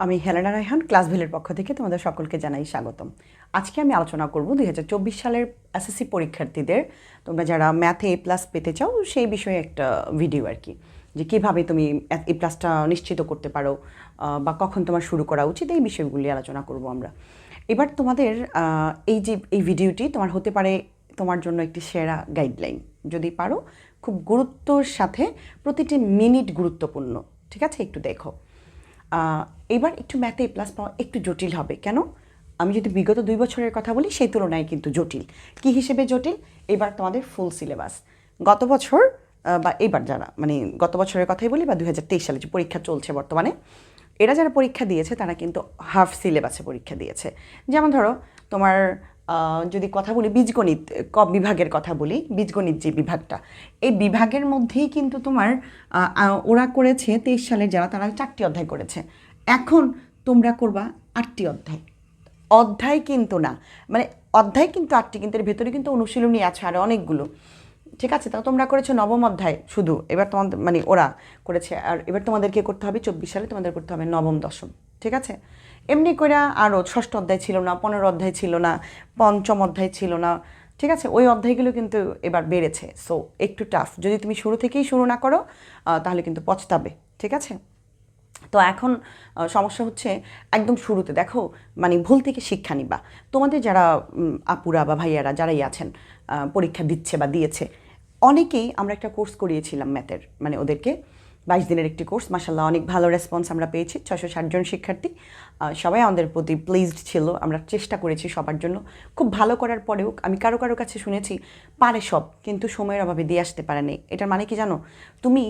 আমি হেলেনা রায়হান ক্লাসভেলের পক্ষ থেকে তোমাদের সকলকে জানাই স্বাগতম। আজকে আমি আলোচনা করব 2024 সালের এসএসসি পরীক্ষার্থীদের, তোমরা যারা ম্যাথে A+ পেতে চাও সেই বিষয়ে একটা ভিডিও আর কি, যে কীভাবে তুমি A+টা নিশ্চিত করতে পারো বা কখন তোমার শুরু করা উচিত, এই বিষয়গুলি আলোচনা করব আমরা। এবার তোমাদের এই ভিডিওটি তোমার হতে পারে তোমার জন্য একটি সেরা গাইডলাইন, যদি পারো খুব গুরুত্বর সাথে প্রতিটি মিনিট গুরুত্বপূর্ণ, ঠিক আছে? একটু দেখো। এবার একটু ম্যাথে A+ পাওয়া একটু জটিল হবে। কেন? আমি যদি বিগত 2 বছরের কথা বলি, সেই তুলনায় কিন্তু জটিল। কি হিসেবে জটিল? এবার তোমাদের ফুল সিলেবাস গত বছর বা এবার যারা মানে গত বছরের কথাই বলি, বা 2023 সালে যে পরীক্ষা চলছে বর্তমানে, এরা যারা পরীক্ষা দিয়েছে তারা কিন্তু হাফ সিলেবাসে পরীক্ষা দিয়েছে। যেমন ধরো তোমার যদি কথা বলি বীজগণিত বিভাগের কথা বলি, বীজগণিত যে বিভাগটা, এই বিভাগের মধ্যেই কিন্তু তোমার ওরা করেছে 23 সালে যারা, তারা 4টি অধ্যায় করেছে। এখন তোমরা করবা 8টি অধ্যায়। অধ্যায় কিন্তু না, মানে অধ্যায় কিন্তু 8টি, কিন্তু এর ভেতরে কিন্তু অনুশীলনী আছে আর অনেকগুলো, ঠিক আছে? তাও তোমরা করেছো 9ম অধ্যায় শুধু, এবার তোমাদের মানে ওরা করেছে। আর এবার তোমাদেরকে করতে হবে 24 সালে তোমাদের করতে হবে 9ম 10ম, ঠিক আছে? এমনি করে আরও 6ষ্ঠ অধ্যায় ছিল না, 15 অধ্যায় ছিল না, 5ম অধ্যায় ছিল না, ঠিক আছে? ওই অধ্যায়গুলো কিন্তু এবার বেড়েছে। সো একটু টাফ, যদি তুমি শুরু থেকেই শুরু না করো তাহলে কিন্তু পছতাবে, ঠিক আছে? তো এখন সমস্যা হচ্ছে একদম শুরুতে দেখো, মানে ভুল থেকে শিক্ষা নিবা। তোমাদের যারা আপুরা বা ভাইয়ারা যারাই আছেন পরীক্ষা দিচ্ছে বা দিয়েছে, অনেকেই আমরা একটা কোর্স করিয়েছিলাম ম্যাথের, মানে ওদেরকে 22 দিনের একটি কোর্স, মাশাআল্লাহ অনেক ভালো রেসপন্স আমরা পেয়েছি। 660 জন শিক্ষার্থী, সবাই আমাদের প্রতি প্লিজড ছিল। আমরা চেষ্টা করেছি সবার জন্য খুব ভালো করার পরেও আমি কারো কারো কাছে শুনেছি পারে সব, কিন্তু সময়ের অভাবে দিয়ে আসতে পারেনি। এটার মানে কি জানো? তুমি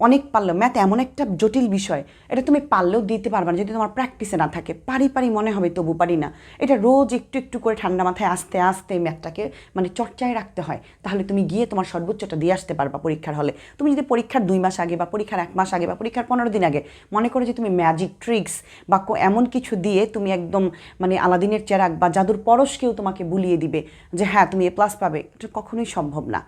অনেক পারলেও, ম্যাথ এমন একটা জটিল বিষয়, এটা তুমি পারলেও দিতে পারবে না যদি তোমার প্র্যাকটিসে না থাকে। পারি পারি মনে হবে, তবু পারি না। এটা রোজ একটু একটু করে ঠান্ডা মাথায় আস্তে আস্তে ম্যাথটাকে মানে চর্চায় রাখতে হয়, তাহলে তুমি গিয়ে তোমার সর্বোচ্চটা দিয়ে আসতে পারবা পরীক্ষার হলে। তুমি যদি পরীক্ষার 2 মাস আগে বা পরীক্ষার 1 মাস আগে বা পরীক্ষার 15 দিন আগে মনে করো যে তুমি ম্যাজিক ট্রিক্স বা এমন কিছু দিয়ে তুমি একদম মানে আলাদিনের চেরাগ বা জাদুর পরশকেও তোমাকে বুলিয়ে দিবে যে হ্যাঁ তুমি A+ পাবে, এটা কখনোই সম্ভব না।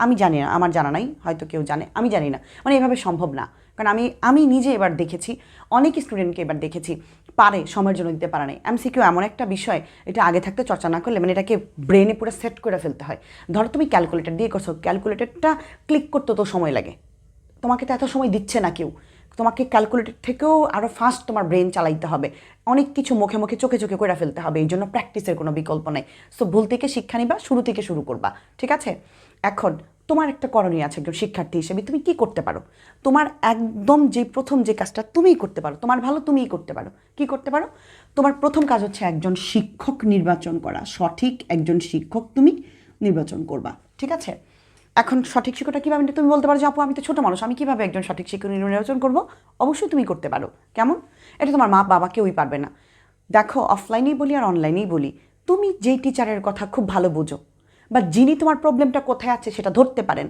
আমি জানি না, আমার জানা নাই, হয়তো কেউ জানে, আমি জানি না, মানে এভাবে সম্ভব না। কারণ আমি নিজে এবার দেখেছি, অনেক স্টুডেন্টকে এবার দেখেছি পারে, সময়ের জন্য দিতে পারে নাই। MCQ এমন একটা বিষয়, এটা আগে থাকতে চর্চা না করলে মানে এটাকে ব্রেনে পুরো সেট করে ফেলতে হয়। ধরো তুমি ক্যালকুলেটর দিয়ে করছো, ক্যালকুলেটরটা ক্লিক করতে তো সময় লাগে, তোমাকে তো এত সময় দিচ্ছে না কেউ। তোমাকে ক্যালকুলেটর থেকেও আরও ফাস্ট তোমার ব্রেন চালাইতে হবে, অনেক কিছু মুখে মুখে চোখে চোখে করে ফেলতে হবে, এই জন্য প্র্যাকটিসের কোনো বিকল্প নেই। সো ভুল থেকে শিক্ষা নিবা, শুরু থেকে শুরু করবা, ঠিক আছে? এখন তোমার একটা করণীয় আছে একজন শিক্ষার্থী হিসেবে, তুমি কি করতে পারো? তোমার একদম যে প্রথম যে কাজটা তুমিই করতে পারো, তোমার ভালো তুমিই করতে পারো। কি করতে পারো? তোমার প্রথম কাজ হচ্ছে একজন শিক্ষক নির্বাচন করা। সঠিক একজন শিক্ষক তুমি নির্বাচন করবা, ঠিক আছে? এখন সঠিক শিক্ষকটা কীভাবে তুমি বলতে পারো যে আপু আমি তো ছোটো মানুষ, আমি কীভাবে একজন সঠিক শিক্ষক নির্বাচন করবো? অবশ্যই তুমি করতে পারো। কেমন? এটা তোমার মা বাবা কেউই পারবে না। দেখো, অফলাইনেই বলি আর অনলাইনেই বলি, তুমি যেই টিচারের কথা খুব ভালো বোঝো বা যিনি তোমার প্রবলেমটা কোথায় আছে সেটা ধরতে পারেন,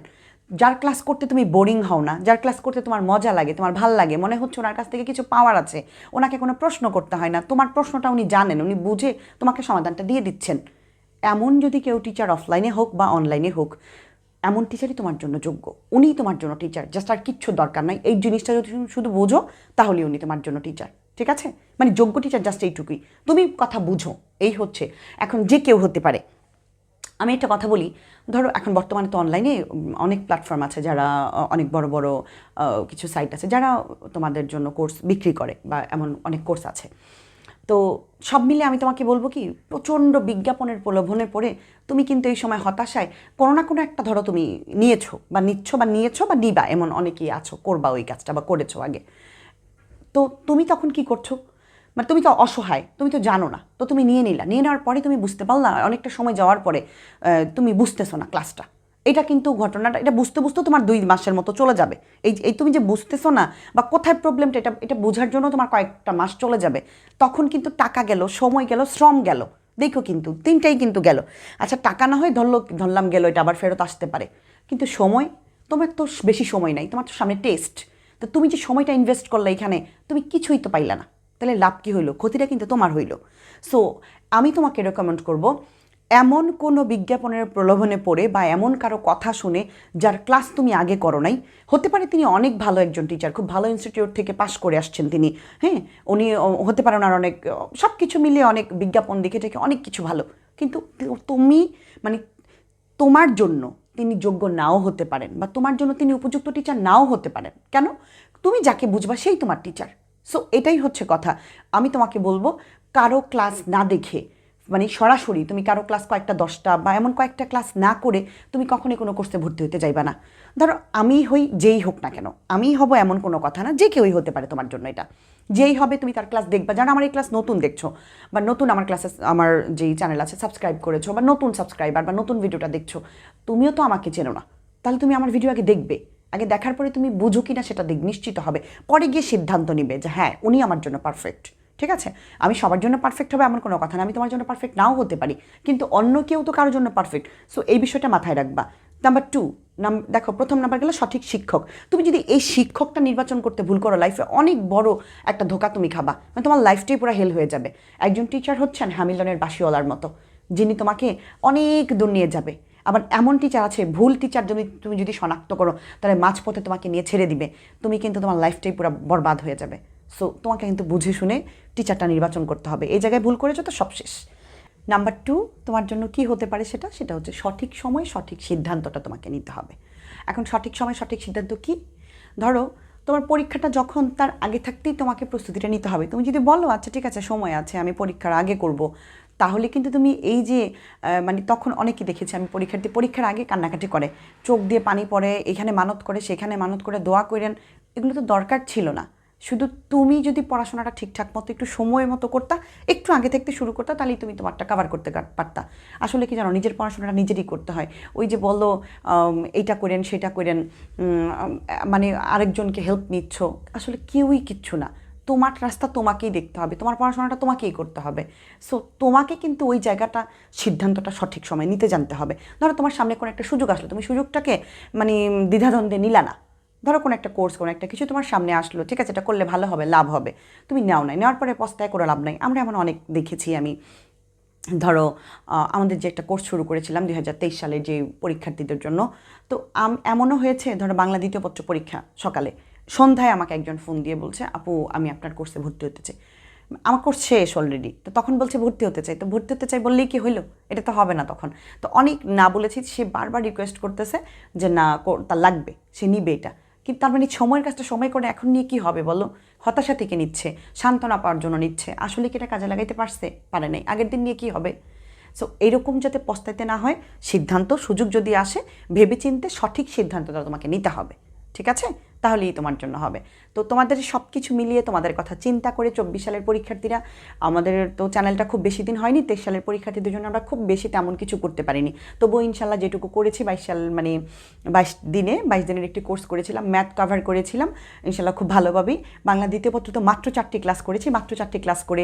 যার ক্লাস করতে তুমি বোরিং হও না, যার ক্লাস করতে তোমার মজা লাগে, তোমার ভাল লাগে, মনে হচ্ছে ওনার কাছ থেকে কিছু পাওয়ার আছে, ওনাকে কোনো প্রশ্ন করতে হয় না, তোমার প্রশ্নটা উনি জানেন, উনি বুঝে তোমাকে সমাধানটা দিয়ে দিচ্ছেন, এমন যদি কেউ টিচার অফলাইনে হোক বা অনলাইনে হোক, এমন টিচারই তোমার জন্য যোগ্য। উনিই তোমার জন্য টিচার, জাস্ট আর কিচ্ছু দরকার নাই। এই জিনিসটা যদি তুমি শুধু বোঝো তাহলে উনি তোমার জন্য টিচার, ঠিক আছে? মানে যোগ্য টিচার জাস্ট এইটুকুই, তুমি কথা বুঝো, এই হচ্ছে। এখন যে কেউ হতে পারে। আমি একটা কথা বলি, ধরো এখন বর্তমানে তো অনলাইনে অনেক প্ল্যাটফর্ম আছে, যারা অনেক বড় বড় কিছু সাইট আছে যারা তোমাদের জন্য কোর্স বিক্রি করে, বা এমন অনেক কোর্স আছে। তো সব মিলে আমি তোমাকে বলবো কি, প্রচণ্ড বিজ্ঞাপনের প্রলোভনে পড়ে তুমি কিন্তু এই সময় হতাশায় কোনো না কোনো একটা, ধরো তুমি নিয়েছো বা নিবা, এমন অনেকেই আছো, করবা ওই কাজটা বা করেছো আগে। তো তুমি তখন কি করছো? মানে তুমি তো অসহায়, তুমি তো জানো না, তো তুমি নিয়ে নেওয়ার পরে তুমি বুঝতে পারলা, অনেকটা সময় যাওয়ার পরে তুমি বুঝতেছো না ক্লাসটা। এটা কিন্তু ঘটনাটা, এটা বুঝতে বুঝতে তোমার 2 মাসের মতো চলে যাবে। এই তুমি যে বুঝতেছো না বা কোথায় প্রবলেমটা, এটা বোঝার জন্য তোমার কয়েকটা মাস চলে যাবে। তখন কিন্তু টাকা গেল, সময় গেল, শ্রম গেল। দেখো কিন্তু 3টাই কিন্তু গেল। আচ্ছা, টাকা না হয় ধরলাম গেল, এটা আবার ফেরত আসতে পারে, কিন্তু সময়, তোমার তো বেশি সময় নাই, তোমার তো সামনে টেস্ট। তো তুমি যে সময়টা ইনভেস্ট করলে এখানে, তুমি কিছুই তো পাইলা না, তাহলে লাভ কী হইলো? ক্ষতিটা কিন্তু তোমার হইলো। সো আমি তোমাকে রেকমেন্ড করব, এমন কোনো বিজ্ঞাপনের প্রলোভনে পড়ে বা এমন কারো কথা শুনে যার ক্লাস তুমি আগে করো নাই, হতে পারে তিনি অনেক ভালো একজন টিচার, খুব ভালো ইনস্টিটিউট থেকে পাশ করে আসছেন তিনি, হ্যাঁ, উনি হতে পারেন আর অনেক সব কিছু মিলিয়ে অনেক বিজ্ঞাপন দেখে টেকে অনেক কিছু ভালো, কিন্তু তুমি মানে তোমার জন্য তিনি যোগ্য নাও হতে পারেন বা তোমার জন্য তিনি উপযুক্ত টিচার নাও হতে পারেন। কেন? তুমি যাকে বুঝবা সেই তোমার টিচার। সো এটাই হচ্ছে কথা। আমি তোমাকে বলবো, কারো ক্লাস না দেখে মানে সরাসরি তুমি কারো ক্লাস কয়েকটা 10টা বা এমন কয়েকটা ক্লাস না করে তুমি কখনই কোনো কোর্সে ভর্তি হতে যাইবা না। ধরো আমি হই যেই হোক না কেন, আমিই হব এমন কোনো কথা না, যে কেউই হতে পারে তোমার জন্য এটা। যেই হবে তুমি তার ক্লাস দেখবা, যারা আমার এই ক্লাস নতুন দেখছো বা নতুন আমার ক্লাসে আমার যেই চ্যানেল আছে সাবস্ক্রাইব করেছো বা নতুন সাবস্ক্রাইবার বা নতুন ভিডিওটা দেখছো, তুমিও তো আমাকে চেনো না, তাহলে তুমি আমার ভিডিও আগে দেখবে, আগে দেখার পরে তুমি বুঝো কিনা সেটা নিশ্চিত হবে, পরে গিয়ে সিদ্ধান্ত নিবে যে হ্যাঁ উনি আমার জন্য পারফেক্ট। ঠিক আছে? আমি সবার জন্য পারফেক্ট হবে এমন কোনো কথা না, আমি তোমার জন্য পারফেক্ট নাও হতে পারি, কিন্তু অন্য কেউ তো কারোর জন্য পারফেক্ট। সো এই বিষয়টা মাথায় রাখবা। নাম্বার 2, দেখো প্রথম নাম্বার গেল সঠিক শিক্ষক। তুমি যদি এই শিক্ষকটা নির্বাচন করতে ভুল করো, লাইফে অনেক বড় একটা ধোকা তুমি খাবা, মানে তোমার লাইফটাই পুরো হেল হয়ে যাবে। একজন টিচার হচ্ছেন হ্যামিলটনের বাঁশিওয়ালার মতো, যিনি তোমাকে অনেক দূর নিয়ে যাবে। আবার এমন টিচার আছে, ভুল টিচার তুমি যদি শনাক্ত করো তাহলে মাঝপথে তোমাকে নিয়ে ছেড়ে দিবে, তুমি কিন্তু তোমার লাইফটাই পুরো বরবাদ হয়ে যাবে। সো তোমাকে কিন্তু বুঝে শুনে টিচারটা নির্বাচন করতে হবে, এই জায়গায় ভুল করেছো তো সব শেষ। নাম্বার 2, তোমার জন্য কি হতে পারে সেটা হচ্ছে সঠিক সময় সঠিক সিদ্ধান্তটা তোমাকে নিতে হবে। এখন সঠিক সময় সঠিক সিদ্ধান্ত কি? ধরো তোমার পরীক্ষাটা যখন, তার আগে থাকতেই তোমাকে প্রস্তুতিটা নিতে হবে। তুমি যদি বলো আচ্ছা ঠিক আছে সময় আছে, আমি পরীক্ষার আগে করব, তাহলে কিন্তু তুমি এই যে মানে তখন অনেকেই দেখেছি আমি পরীক্ষার আগে কান্নাকাটি করে, চোখ দিয়ে পানি পড়ে, এখানে মানত করে সেখানে মানত করে দোয়া করেন, এগুলো তো দরকার ছিল না। শুধু তুমি যদি পড়াশোনাটা ঠিকঠাক মতো একটু সময় মতো করতা, একটু আগে থাকতে শুরু করতা, তাহলেই তুমি তোমারটা কভার করতে পারতা। আসলে কি জানো, নিজের পড়াশোনাটা নিজেরই করতে হয়। ওই যে বলো এইটা করেন সেটা করেন, মানে আরেকজনকে হেল্প নিচ্ছ, আসলে কেউই কিচ্ছু না। তোমার রাস্তা তোমাকেই দেখতে হবে, তোমার পড়াশোনাটা তোমাকেই করতে হবে। সো তোমাকে কিন্তু ওই জায়গাটা সিদ্ধান্তটা সঠিক সময় নিতে জানতে হবে। ধরো তোমার সামনে কোনো একটা সুযোগ আসলো, তুমি সুযোগটাকে মানে দ্বিধাদ্বন্দ্বে নিলা না। ধরো কোনো একটা কোর্স, কোনো একটা কিছু তোমার সামনে আসলো, ঠিক আছে এটা করলে ভালো হবে, লাভ হবে, তুমি নাও নাই, নেওয়ার পরে পস্তায় করে লাভ নাই। আমরা এমন অনেক দেখেছি আমি। ধরো আমাদের যে একটা কোর্স শুরু করেছিলাম 2023 সালে যে পরীক্ষার্থীদের জন্য, তো এমনও হয়েছে, ধরো বাংলা দ্বিতীয় পত্র পরীক্ষা সকালে, সন্ধ্যায় আমাকে একজন ফোন দিয়ে বলছে আপু আমি আপনার কোর্সে ভর্তি হতে চাই। আমার কোর্স শেষ অলরেডি, তো তখন বলছে ভর্তি হতে চাই, তো ভর্তি হতে চাই বললেই কি হইলো? এটা তো হবে না তখন। তো অনেক না বলেছি, সে বারবার রিকোয়েস্ট করতেছে যে না তার লাগবে, সে নিবে এটা। কিন্তু তার মানে সময়ের কাজটা সময় করে এখন নিয়ে কি হবে বলো? হতাশা থেকে নিচ্ছে, সান্ত্বনা পাওয়ার জন্য নিচ্ছে, আসলে কি এটা কাজে লাগাইতে পারে নাই, আগের দিন নিয়ে কি হবে? সো এইরকম যাতে পস্তাইতে না হয়, সিদ্ধান্ত সুযোগ যদি আসে ভেবেচিন্তে সঠিক সিদ্ধান্তটা তোমাকে নিতে হবে। ঠিক আছে? তাহলেই তোমার জন্য হবে। তো তোমাদের সব কিছু মিলিয়ে তোমাদের কথা চিন্তা করে 24 সালের পরীক্ষার্থীরা, আমাদের তো চ্যানেলটা খুব বেশি দিন হয়নি, 23 সালের পরীক্ষার্থীদের জন্য আমরা খুব বেশি তেমন কিছু করতে পারিনি, তবুও ইনশাল্লাহ যেটুকু করেছি 22 সাল মানে 22 দিনের একটি কোর্স করেছিলাম, ম্যাথ কভার করেছিলাম ইনশাল্লাহ খুব ভালোভাবেই। বাংলা দ্বিতীয় পত্র তো মাত্র 4টি ক্লাস করেছি, মাত্র 4টি ক্লাস করে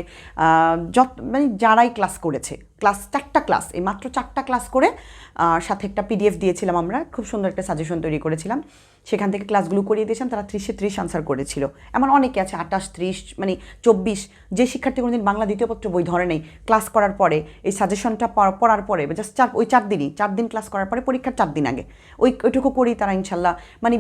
মানে যারাই ক্লাস করেছে, ক্লাস 4টা ক্লাস, এই মাত্র 4টা ক্লাস করে সাথে একটা পিডিএফ দিয়েছিলাম, আমরা খুব সুন্দর একটা সাজেশন তৈরি করেছিলাম, সেখান থেকে ক্লাসগুলো করিয়ে দিয়েছিলাম, তারা 30-এ 30 আনসার করেছিল। এমন অনেকে আছে 28, 30 মানে 24, যে শিক্ষার্থী কোনোদিন বাংলা দ্বিতীয় পত্র বই ধরে নেই, ক্লাস করার পরে এই সাজেশনটা পড়ার পরে জাস্ট 4 দিন ক্লাস করার পরে পরীক্ষার 4 দিন আগে ওইটুকু করেই তারা ইনশাল্লাহ মানে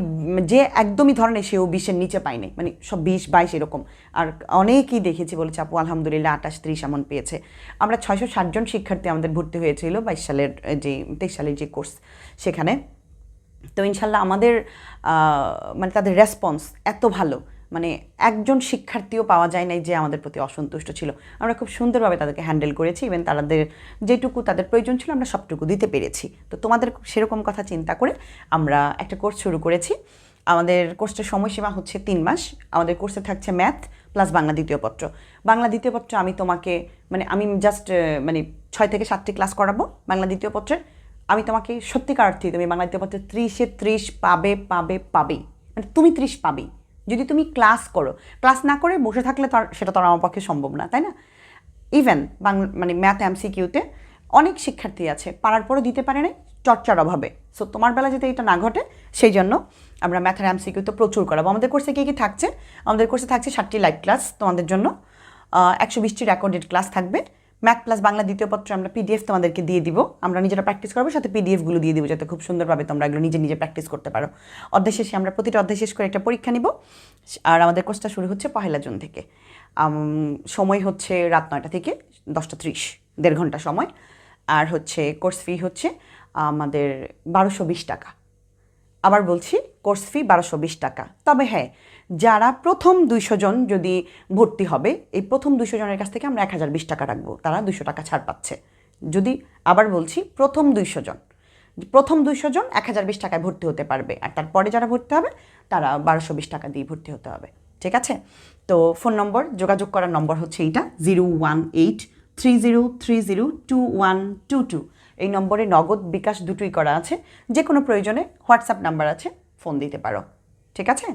যে একদমই ধরে নেই সেও 20-এর নিচে পায় নাই, মানে সব 20, 22 এরকম। আর অনেকেই দেখেছি বলেছে আপু আলহামদুলিল্লাহ 28, 30 এমন পেয়েছে। আমরা 660 জন শিক্ষার্থী আমাদের ভর্তি হয়েছিল 22 সালের যে 23 সালের যে কোর্স সেখানে। তো ইনশাল্লাহ আমাদের মানে তাদের রেসপন্স এত ভালো, মানে একজন শিক্ষার্থীও পাওয়া যায় নাই যে আমাদের প্রতি অসন্তুষ্ট ছিল। আমরা খুব সুন্দরভাবে তাদেরকে হ্যান্ডেল করেছি, ইভেন তাদের যেটুকু তাদের প্রয়োজন ছিল আমরা সবটুকু দিতে পেরেছি। তো তোমাদের সেরকম কথা চিন্তা করে আমরা একটা কোর্স শুরু করেছি। আমাদের কোর্সের সময়সীমা হচ্ছে 3 মাস। আমাদের কোর্সে থাকছে ম্যাথ প্লাস বাংলা দ্বিতীয় পত্র। বাংলা দ্বিতীয় পত্র আমি তোমাকে মানে আমি জাস্ট মানে 6 থেকে 7টি ক্লাস করাবো বাংলা দ্বিতীয় পত্রের। আমি তোমাকে সত্যিকার অর্থে তুমি বাংলা দ্বিতীয় পত্রে 30-এ 30 পাবেই, মানে তুমি 30 পাবেই যদি তুমি ক্লাস করো। ক্লাস না করে বসে থাকলে তো সেটা তো আমার পক্ষে সম্ভব না, তাই না? ইভেন মানে ম্যাথ এমসিকিউতে অনেক শিক্ষার্থী আছে পারার পরও দিতে পারে নাই চর্চার অভাবে। সো তোমার বেলা যাতে এটা না ঘটে সেই জন্য আমরা ম্যাথের এমসিকিউতে প্রচুর করাবো। আমাদের কোর্সে কী থাকছে? আমাদের কোর্সে থাকছে 7টি লাইভ ক্লাস তোমাদের জন্য, 120টি রেকর্ডেড ক্লাস থাকবে, ম্যাথ প্লাস বাংলা দ্বিতীয় পত্র আমরা পিডিএফ তোমাদেরকে দিয়ে দিব, আমরা নিজেরা প্র্যাকটিস করবো, সাথে পিডিএফগুলো দিয়ে দিব যাতে খুব সুন্দরভাবে তোমরা এগুলো নিজে নিজে প্র্যাকটিস করতে পারো। অধ্যায় শেষে আমরা প্রতিটা অধ্যায় শেষ করে একটা পরীক্ষা নিব, আর আমাদের কোর্সটা শুরু হচ্ছে 1 জুন থেকে। সময় হচ্ছে রাত 9টা থেকে 10:30, 1.5 ঘন্টা সময়। আর হচ্ছে কোর্স ফি হচ্ছে আমাদের 1220 টাকা। আবার বলছি, কোর্স ফি 1220 টাকা। তবে হ্যাঁ, যারা প্রথম 200 জন যদি ভর্তি হবে, এই প্রথম 200 জনের কাছ থেকে আমরা 1020 টাকা রাখবো, তারা 200 টাকা ছাড় পাচ্ছে। যদি আবার বলছি, প্রথম 200 জন 1020 টাকায় ভর্তি হতে পারবে, আর তারপরে যারা ভর্তি হবে তারা 1220 টাকা দিয়ে ভর্তি হতে হবে। ঠিক আছে? তো ফোন নম্বর, যোগাযোগ করার নম্বর হচ্ছে এইটা 01830302122। এই নম্বরে নগদ বিকাশ দুটোই করা আছে, যে কোনো প্রয়োজনে হোয়াটসঅ্যাপ নাম্বার আছে, ফোন দিতে পারো। ঠিক আছে?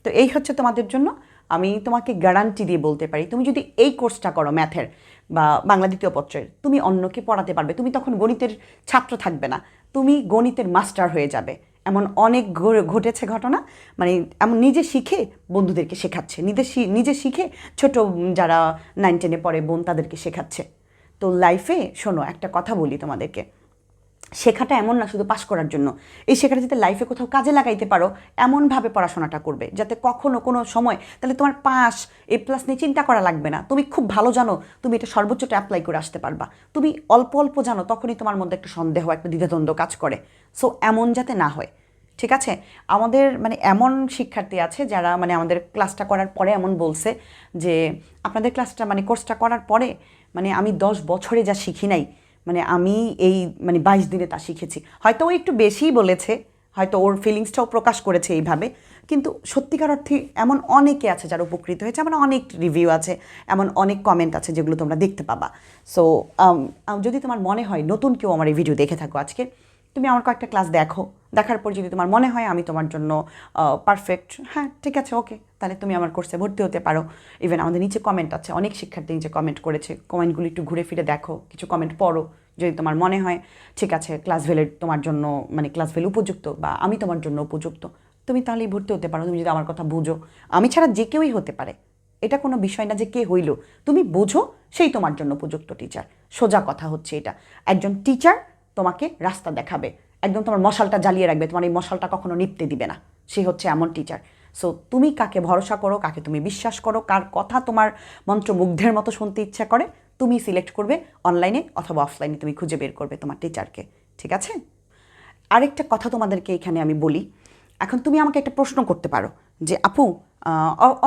তো এই হচ্ছে তোমাদের জন্য। আমি তোমাকে গ্যারান্টি দিয়ে বলতে পারি, তুমি যদি এই কোর্সটা করো ম্যাথের বা বাংলা দ্বিতীয় পত্রের, তুমি অন্যকে পড়াতে পারবে। তুমি তখন গণিতের ছাত্র থাকবে না, তুমি গণিতের মাস্টার হয়ে যাবে। এমন অনেক ঘটেছে ঘটনা, মানে এমন নিজে শিখে বন্ধুদেরকে শেখাচ্ছে, নিজে শিখে ছোট যারা 9-10-এ পড়ে বোন তাদেরকে শেখাচ্ছে। তো লাইফে শোনো, একটা কথা বলি তোমাদেরকে, শেখাটা এমন না শুধু পাস করার জন্য। এই শেখাটা যাতে লাইফে কোথাও কাজে লাগাইতে পারো, এমনভাবে পড়াশোনাটা করবে যাতে কখনো কোনো সময় তাহলে তোমার পাস A+ নিয়ে চিন্তা করা লাগবে না। তুমি খুব ভালো জানো তুমি এটা সর্বোচ্চটা অ্যাপ্লাই করে আসতে পারবা, তুমি অল্প অল্প জানো তখনই তোমার মধ্যে একটা সন্দেহ, একটা দ্বিধাদ্বন্দ্ব কাজ করে। সো এমন যাতে না হয়। ঠিক আছে? আমাদের মানে এমন শিক্ষার্থী আছে যারা মানে আমাদের ক্লাসটা করার পরে এমন বলছে যে আপনাদের ক্লাসটা মানে কোর্সটা করার পরে মানে আমি 10 বছরে যা শিখি নাই, মানে আমি এই মানে 22 দিনে তা শিখেছি। হয়তো ও একটু বেশিই বলেছে, হয়তো ওর ফিলিংসটাও প্রকাশ করেছে এইভাবে, কিন্তু সত্যিকার অর্থে এমন অনেকে আছে যারা উপকৃত হয়েছে, এমন অনেক রিভিউ আছে, এমন অনেক কমেন্ট আছে যেগুলো তোমরা দেখতে পাবা। সো যদি তোমার মনে হয় নতুন কেউ আমার এই ভিডিও দেখে থাকো আজকে, তুমি আমার কয়েকটা ক্লাস দেখো, দেখার পর যদি তোমার মনে হয় আমি তোমার জন্য পারফেক্ট, হ্যাঁ ঠিক আছে, ওকে, তাহলে তুমি আমার কোর্সে ভর্তি হতে পারো। ইভেন আমাদের নিচে কমেন্ট আছে, অনেক শিক্ষার্থী নিচে কমেন্ট করেছে, কমেন্টগুলি একটু ঘুরে ফিরে দেখো, কিছু কমেন্ট পড়ো। যদি তোমার মনে হয় ঠিক আছে ক্লাসভেলের তোমার জন্য মানে ক্লাসভেল উপযুক্ত বা আমি তোমার জন্য উপযুক্ত, তুমি তাহলেই ভর্তি হতে পারো। তুমি যদি আমার কথা বুঝো, আমি ছাড়া যে কেউই হতে পারে, এটা কোনো বিষয় না যে কে হইল, তুমি বোঝো সেই তোমার জন্য উপযুক্ত টিচার। সোজা কথা হচ্ছে এটা, একজন টিচার তোমাকে রাস্তা দেখাবে, একদম তোমার মশালটা জ্বালিয়ে রাখবে, তোমার এই মশালটা কখনো নিভতে দিবে না, সে হচ্ছে এমন টিচার। সো তুমি কাকে ভরসা করো, কাকে তুমি বিশ্বাস করো, কার কথা তোমার মন্ত্রমুগ্ধের মতো শুনতে ইচ্ছা করে, তুমি সিলেক্ট করবে, অনলাইনে অথবা অফলাইনে তুমি খুঁজে বের করবে তোমার টিচারকে। ঠিক আছে? আরেকটা কথা তোমাদেরকে এখানে আমি বলি, এখন তুমি আমাকে একটা প্রশ্ন করতে পারো যে আপু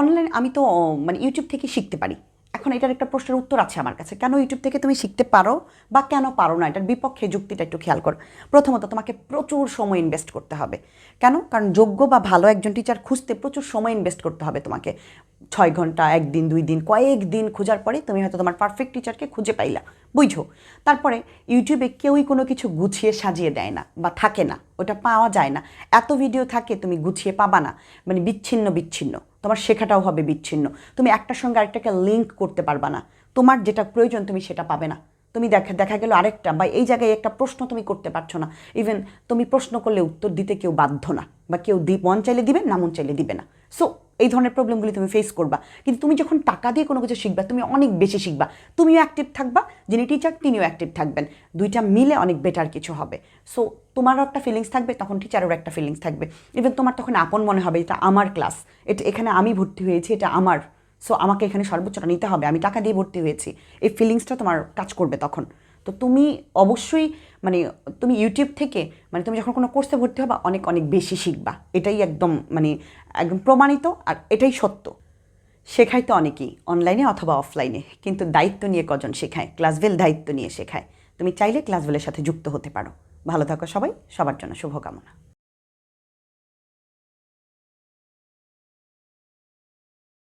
অনলাইন আমি তো মানে ইউটিউব থেকে শিখতে পারি। এখন এটার একটা প্রশ্নের উত্তর আছে আমার কাছে, কেন ইউটিউব থেকে তুমি শিখতে পারো বা কেন পারো না, এটার বিপক্ষে যুক্তিটা একটু খেয়াল করো। প্রথমত তোমাকে প্রচুর সময় ইনভেস্ট করতে হবে। কেন? কারণ যোগ্য বা ভালো একজন টিচার খুঁজতে প্রচুর সময় ইনভেস্ট করতে হবে তোমাকে। 6 ঘন্টা, 1 দিন, 2 দিন, কয়েকদিন খোঁজার পরে তুমি হয়তো তোমার পারফেক্ট টিচারকে খুঁজে পাইলা, বুঝো। তারপরে ইউটিউবে কেউই কোনো কিছু গুছিয়ে সাজিয়ে দেয় না বা থাকে না, ওটা পাওয়া যায় না। এত ভিডিও থাকে, তুমি গুছিয়ে পাবা না, মানে বিচ্ছিন্ন বিচ্ছিন্ন, তোমার শেখাটাও হবে বিচ্ছিন্ন। তুমি একটার সঙ্গে আরেকটাকে লিঙ্ক করতে পারবা না, তোমার যেটা প্রয়োজন তুমি সেটা পাবে না। তুমি দেখা গেল আরেকটা বা এই জায়গায় একটা প্রশ্ন তুমি করতে পারছো না, ইভেন তুমি প্রশ্ন করলে উত্তর দিতে কেউ বাধ্য না, বা কেউ মন চাইলে দিবে, না মন চাইলে দিবে না। সো এই ধরনের প্রবলেমগুলি তুমি ফেস করবা। কিন্তু তুমি যখন টাকা দিয়ে কোনো কিছু শিখবা, তুমি অনেক বেশি শিখবা, তুমিও অ্যাক্টিভ থাকবা, যিনি টিচার তিনিও অ্যাক্টিভ থাকবেন, দুইটা মিলে অনেক বেটার কিছু হবে। সো তোমারও একটা ফিলিংস থাকবে, তখন টিচারেরও একটা ফিলিংস থাকবে, ইভেন তোমার তখন আপন মনে হবে এটা আমার ক্লাস, এখানে আমি ভর্তি হয়েছি, এটা আমার, সো আমাকে এখানে সর্বোচ্চটা নিতে হবে, আমি টাকা দিয়ে ভর্তি হয়েছি, এই ফিলিংসটা তোমার কাজ করবে তখন। তো তুমি অবশ্যই মানে তুমি ইউটিউব থেকে মানে তুমি যখন কোনো কোর্সে ভর্তি হবা অনেক অনেক বেশি শিখবা, এটাই একদম মানে একদম প্রমাণিত, আর এটাই সত্য। শেখায় তো অনেকেই অনলাইনে অথবা অফলাইনে, কিন্তু দায়িত্ব নিয়ে কজন শেখায়? ক্লাসভেল দায়িত্ব নিয়ে শেখায়। তুমি চাইলে ক্লাসভেলের সাথে যুক্ত হতে পারো। ভালো থাকো সবাই, সবার জন্য শুভকামনা।